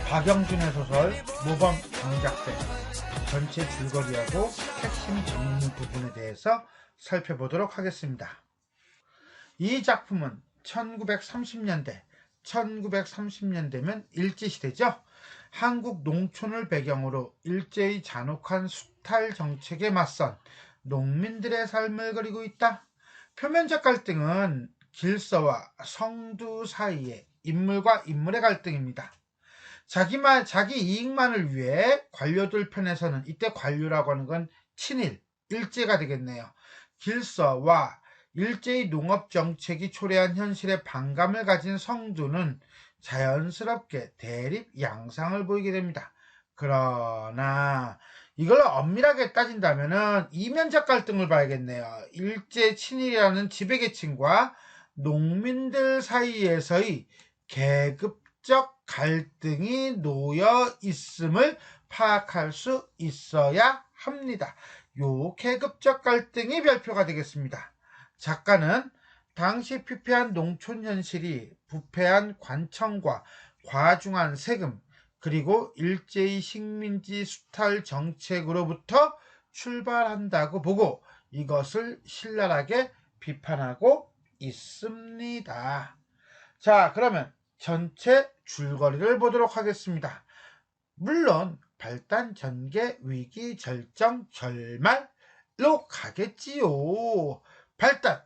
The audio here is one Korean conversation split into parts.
박영준의 소설 모범 경작생 전체 줄거리하고 핵심 정리 부분에 대해서 살펴보도록 하겠습니다. 이 작품은 1930년대면 일제시대죠. 한국 농촌을 배경으로 일제의 잔혹한 수탈 정책에 맞선 농민들의 삶을 그리고 있다. 표면적 갈등은 길서와 성두 사이의 인물과 인물의 갈등입니다. 자기 이익만을 위해 관료들 편에서는, 이때 관료라고 하는 건 친일, 일제가 되겠네요. 길서와 일제의 농업정책이 초래한 현실에 반감을 가진 성두는 자연스럽게 대립 양상을 보이게 됩니다. 그러나 이걸 엄밀하게 따진다면 이면적 갈등을 봐야겠네요. 일제 친일이라는 지배계층과 농민들 사이에서의 계급적 갈등이 놓여 있음을 파악할 수 있어야 합니다. 요 계급적 갈등이 별표가 되겠습니다. 작가는 당시 피폐한 농촌 현실이 부패한 관청과 과중한 세금, 그리고 일제의 식민지 수탈 정책으로부터 출발한다고 보고 이것을 신랄하게 비판하고 있습니다. 자, 그러면 전체 줄거리를 보도록 하겠습니다. 물론 발단, 전개, 위기, 절정, 결말로 가겠지요. 발단,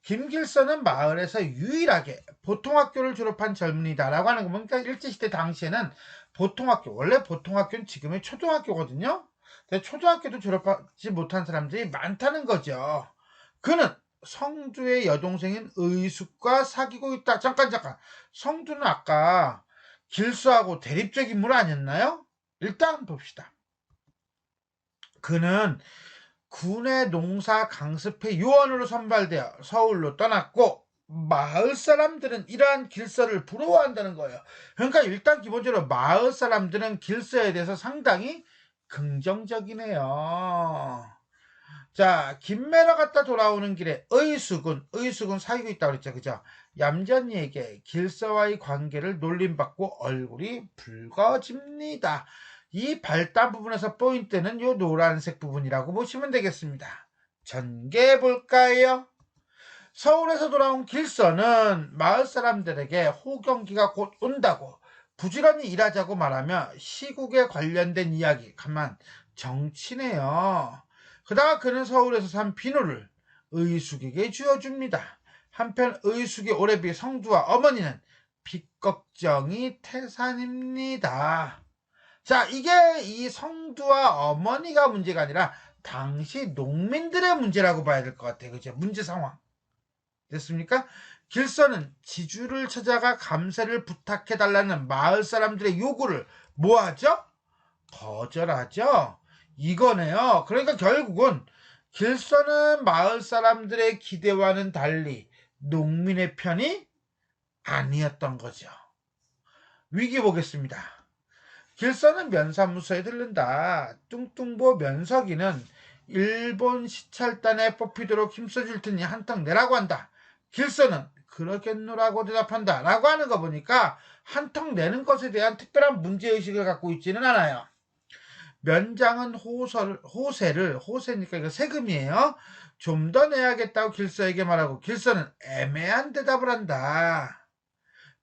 김길서는 마을에서 유일하게 보통학교를 졸업한 젊은이다라고 하는 거 보니까 일제시대 당시에는 보통학교, 원래 보통학교는 지금의 초등학교거든요. 근데 초등학교도 졸업하지 못한 사람들이 많다는 거죠. 그는 성두의 여동생인 의숙과 사귀고 있다. 잠깐. 성두는 아까 길서하고 대립적 인물 아니었나요? 일단 봅시다. 그는 군의 농사 강습회 요원으로 선발되어 서울로 떠났고 마을 사람들은 이러한 길서를 부러워한다는 거예요. 그러니까 일단 기본적으로 마을 사람들은 길서에 대해서 상당히 긍정적이네요. 자, 김매러 갔다 돌아오는 길에 의숙은 사귀고 있다고 그랬죠. 그죠? 얌전이에게 길서와의 관계를 놀림받고 얼굴이 붉어집니다. 이 발단 부분에서 포인트는 요 노란색 부분이라고 보시면 되겠습니다. 전개해 볼까요? 서울에서 돌아온 길서는 마을 사람들에게 호경기가 곧 온다고 부지런히 일하자고 말하며 시국에 관련된 이야기, 가만 정치네요. 그러다가 그는 서울에서 산 비누를 의숙에게 쥐어줍니다. 한편 의숙의 오래비 성두와 어머니는 빚 걱정이 태산입니다. 자, 이게 이 성두와 어머니가 문제가 아니라 당시 농민들의 문제라고 봐야 될 것 같아요. 그죠? 문제 상황. 됐습니까? 길서는 지주를 찾아가 감세를 부탁해달라는 마을 사람들의 요구를 뭐하죠? 거절하죠? 이거네요. 그러니까 결국은 길서는 마을 사람들의 기대와는 달리 농민의 편이 아니었던 거죠. 위기 보겠습니다. 길서는 면사무소에 들른다. 뚱뚱보 면석이는 일본 시찰단에 뽑히도록 힘써줄 테니 한턱 내라고 한다. 길서는 그러겠노라고 대답한다. 라고 하는 거 보니까 한턱 내는 것에 대한 특별한 문제의식을 갖고 있지는 않아요. 면장은 호세니까 이거 세금이에요. 좀 더 내야겠다고 길서에게 말하고 길서는 애매한 대답을 한다.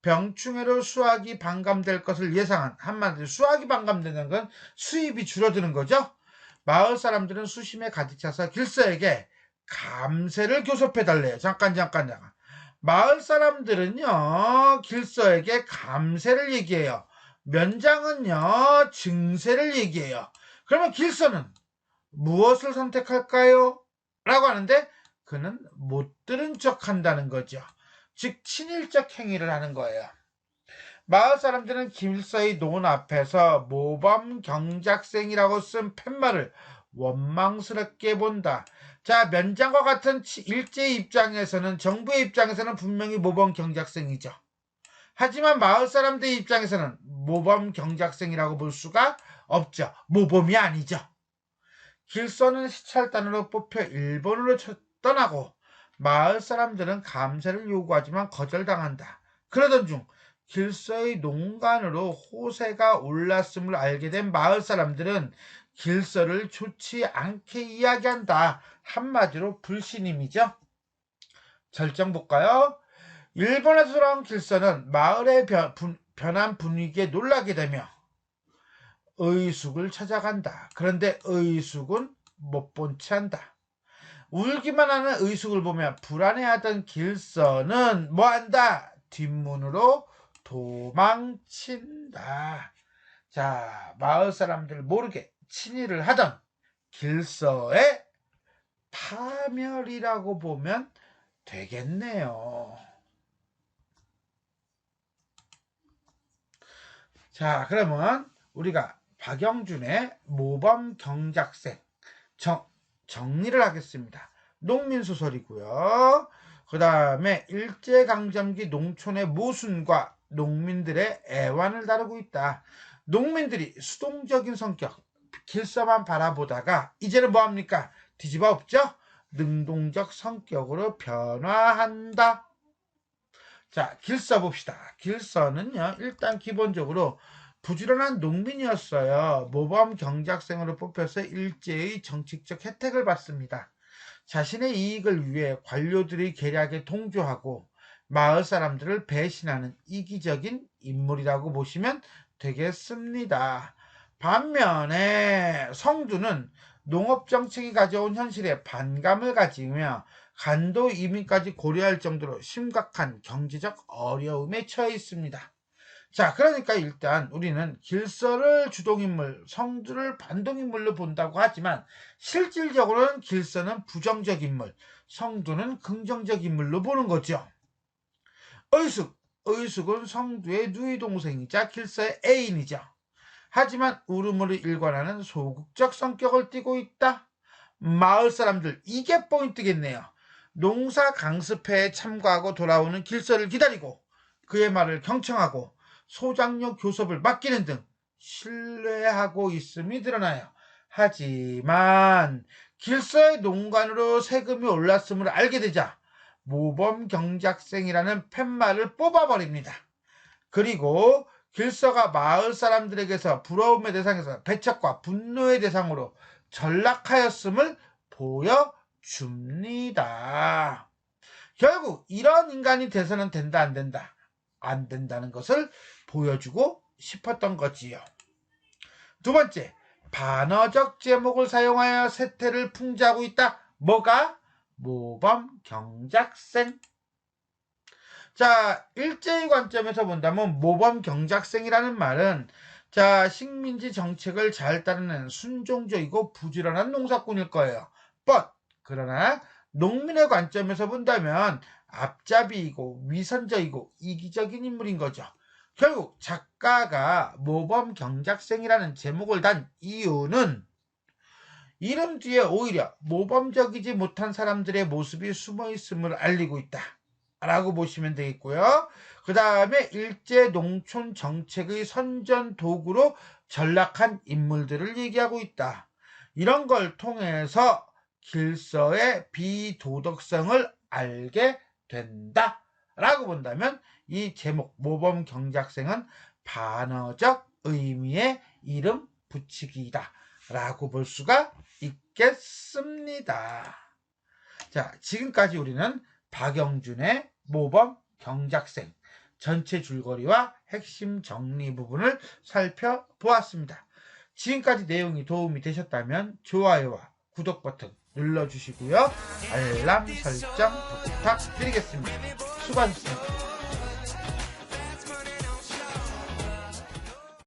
병충해로 수확이 반감될 것을 예상한, 한마디로 수확이 반감되는 건 수입이 줄어드는 거죠. 마을 사람들은 수심에 가득 차서 길서에게 감세를 교섭해달래요. 잠깐. 마을 사람들은요 길서에게 감세를 얘기해요. 면장은요 증세를 얘기해요. 그러면 길서는 무엇을 선택할까요? 라고 하는데 그는 못 들은 척 한다는 거죠. 즉 친일적 행위를 하는 거예요. 마을 사람들은 길서의 논 앞에서 모범 경작생이라고 쓴 팻말을 원망스럽게 본다. 자, 면장과 같은 일제의 입장에서는, 정부의 입장에서는 분명히 모범 경작생이죠. 하지만 마을 사람들의 입장에서는 모범 경작생이라고 볼 수가 없죠. 모범이 아니죠. 길서는 시찰단으로 뽑혀 일본으로 떠나고 마을 사람들은 감세를 요구하지만 거절당한다. 그러던 중 길서의 농간으로 호세가 올랐음을 알게 된 마을 사람들은 길서를 좋지 않게 이야기한다. 한마디로 불신임이죠. 절정 볼까요? 일본에서 돌아온 길서는 마을의 변한 분위기에 놀라게 되며 의숙을 찾아간다. 그런데 의숙은 못 본 채 한다. 울기만 하는 의숙을 보며 불안해하던 길서는 뭐한다? 뒷문으로 도망친다. 자, 마을 사람들 모르게 친일을 하던 길서의 파멸이라고 보면 되겠네요. 자, 그러면 우리가 박영준의 모범 경작생 정리를 하겠습니다. 농민소설이고요. 그 다음에 일제강점기 농촌의 모순과 농민들의 애환을 다루고 있다. 농민들이 수동적인 성격, 길서만 바라보다가 이제는 뭐합니까? 뒤집어 엎죠? 능동적 성격으로 변화한다. 자, 길서 봅시다. 길서는요, 일단 기본적으로 부지런한 농민이었어요. 모범 경작생으로 뽑혀서 일제의 정치적 혜택을 받습니다. 자신의 이익을 위해 관료들의 계략에 동조하고 마을 사람들을 배신하는 이기적인 인물이라고 보시면 되겠습니다. 반면에 성두는 농업정책이 가져온 현실에 반감을 가지며 간도 이민까지 고려할 정도로 심각한 경제적 어려움에 처해 있습니다. 자, 그러니까 일단 우리는 길서를 주동인물, 성두를 반동인물로 본다고 하지만 실질적으로는 길서는 부정적 인물, 성두는 긍정적 인물로 보는 거죠. 의숙은 성두의 누이 동생이자 길서의 애인이죠. 하지만 울음으로 일관하는 소극적 성격을 띠고 있다. 마을 사람들, 이게 포인트겠네요. 농사 강습회에 참가하고 돌아오는 길서를 기다리고 그의 말을 경청하고 소장료 교섭을 맡기는 등 신뢰하고 있음이 드러나요. 하지만 길서의 농간으로 세금이 올랐음을 알게 되자 모범 경작생이라는 팻말을 뽑아버립니다. 그리고 길서가 마을 사람들에게서 부러움의 대상에서 배척과 분노의 대상으로 전락하였음을 보여줍니다. 결국 이런 인간이 돼서는 된다, 안 된다? 안 된다는 것을 보여주고 싶었던 거지요. 두 번째, 반어적 제목을 사용하여 세태를 풍자하고 있다. 뭐가? 모범 경작생. 자, 일제의 관점에서 본다면 모범 경작생이라는 말은 자, 식민지 정책을 잘 따르는 순종적이고 부지런한 농사꾼일 거예요. 그러나 농민의 관점에서 본다면 앞잡이이고 위선적이고 이기적인 인물인 거죠. 결국 작가가 모범 경작생이라는 제목을 단 이유는 이름 뒤에 오히려 모범적이지 못한 사람들의 모습이 숨어 있음을 알리고 있다 라고 보시면 되겠고요. 그 다음에 일제 농촌 정책의 선전 도구로 전락한 인물들을 얘기하고 있다. 이런 걸 통해서 길서의 비도덕성을 알게 된다 라고 본다면 이 제목 모범 경작생은 반어적 의미의 이름 붙이기다 라고 볼 수가 있겠습니다. 자, 지금까지 우리는 박영준의 모범 경작생 전체 줄거리와 핵심 정리 부분을 살펴보았습니다. 지금까지 내용이 도움이 되셨다면 좋아요와 구독 버튼 눌러주시고요. 알람 설정 부탁드리겠습니다. 수고하셨습니다.